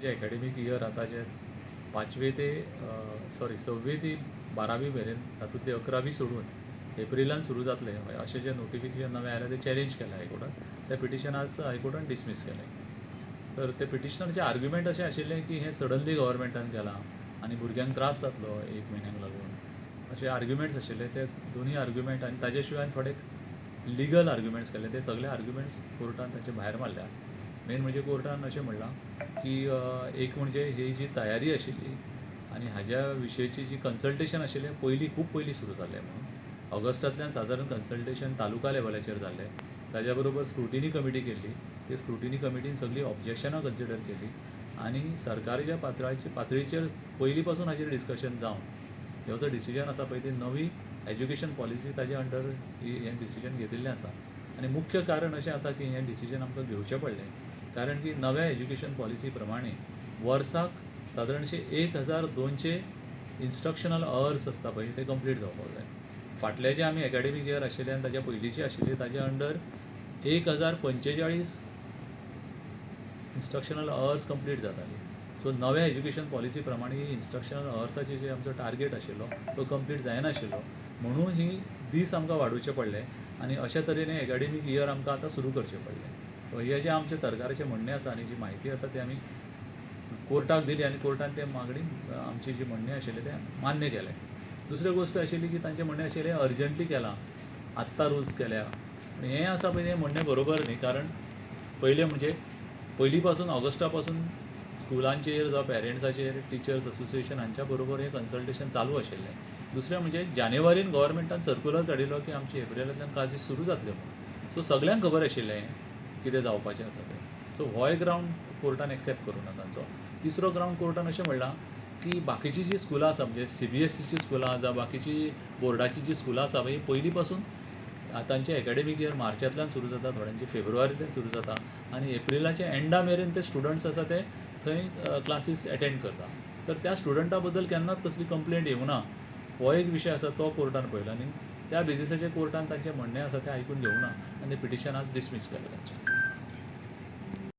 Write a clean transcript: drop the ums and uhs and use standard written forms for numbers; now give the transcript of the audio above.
जे academic year आतां जे 5वे ते 6वी ते 12वी मेरेन तातूंतली 11वी सोडून एप्रिलान सुरू जातले अशें जें नोटिफिकेशन नवें आयलां तें चॅलेंज केलां हायकोर्टान. तें पिटिशन आज हायकोर्टान डिसमीस केलें. तर ते पिटिशनरचें आर्ग्युमेंट अशें आशिल्लें की हें सडनली गव्हर्मेंटान केलां आनी भुरग्यांक त्रास जातलो 1 म्हयन्याक लागून अशे आर्ग्युमेंट्स आशिल्ले. ते दोनूय आर्ग्युमेंट आनी ताजे शिवाय थोडे लिगल आर्ग्युमेंट्स केले. ते सगळे आर्ग्युमेंट्स कोर्टान ताचे भायर मारल्या. मेन म्हणजे कोर्टान अशें म्हणलां की एक म्हणजे ही जी तयारी आशिल्ली आनी हाज्या विशयीची जी कन्सल्टेशन आशिल्लें खूब पयलीं सुरू जाल्लें म्हणून ऑगस्टांतल्यान सादारण कन्सल्टेशन तालुका लेवलाचेर जाल्लें. ताज्या बरोबर स्क्रुटिनी कमिटी केल्ली. ते स्क्रुटिनी कमिटीन सगळीं ऑब्जेक्शनां कन्सिडर केली आनी सरकाराच्या पातळीचेर पयलीं पासून हाचेर डिस्कशन जावन ह्यो जो डिसिजन आसा पळय ती नवी एज्युकेशन पॉलिसी ताजे अंडर हें डिसिजन घेतिल्लें आसा. आनी मुख्य कारण अशें आसा की हें डिसिजन आमकां घेवचें पडलें कारण की नव्या एज्युकेशन पॉलिसी प्रमाणे वर्साक सादारणशे 1200 इन्स्ट्रक्शनल अवर्स आसता पळय ते कंप्लीट जावपाक जाय. फाटले जे आमी एकाडेमीक इयर आशिल्ले आनी ताच्या पयलींचे आशिल्ले ताजे अंडर 1045 इन्स्ट्रक्शनल अवर्स कंप्लीट जाताली. सो नव्या एज्युकेशन पॉलिसी प्रमाणे ही इन्स्ट्रक्शनल अवर्साचे जे आमचो टार्गेट आशिल्लो तो कंप्लीट जायनाशिल्लो म्हणून ही दीस आमकां वाडोवचे पडले आनी अशा तरेन एकाडेमीक इयर आमकां आतां सुरू करचें पडलें. हे जे आमचे सरकाराचें म्हणणें आसा आनी जी म्हायती आसा ती आमी कोर्टाक दिली आनी कोर्टान ते मागणी आमची जी म्हणणें आशिल्लें तें मान्य केलें. दुसरी गोश्ट आशिल्ली की तांचें म्हणणें आशिल्लें अर्जंटली केलां, आत्तां रुल्स केल्या. हें आसा पळय तें म्हणणें बरोबर न्ही. कारण पयलें म्हणजे पयलीं पासून ऑगस्टा पासून स्कुलांचेर जावं पेरंट्साचेर टिचर्स असोसिएशन हांच्या बरोबर हें कन्सल्टेशन चालू आशिल्लें. दुसरें म्हणजे जानेवारीन गव्हर्मेंटान सर्क्युलर काडिल्लो की आमचे एप्रिलांतल्यान क्लासीस सुरू जातल्यो म्हणून. सो सगळ्यांक खबर आशिल्लें कितें जावपाचें आसा तें. सो हो एक ग्रावंड कोर्टान एक्सेप्ट करूं ना तांचो. तिसरो ग्रावंड कोर्टान अशें म्हणलां की बाकीचीं जीं स्कुलां आसा म्हणजे CBSEचीं स्कुलां जावं बाकीचीं बोर्डाची जीं स्कुलां आसा पळय पयलीं पासून तांचें एकाडेमीक इयर मार्चांतल्यान सुरू जाता, थोड्यांचें फेब्रुवारींतल्यान सुरू जाता आनी एप्रिलाच्या एंडा मेरेन ते स्टुडंट्स आसा ते थंय क्लासीस एटेंड करता. तर त्या स्टुडंटा बद्दल केन्नाच कसली कंप्लेंट येवं ना हो एक विशय आसा तो कोर्टान पळयलो आनी त्या बेजिसाचेर कोर्टान तांचें म्हणणें आसा तें आयकून घेवं ना आनी पिटिशन आज डिसमीस केलें तांचें.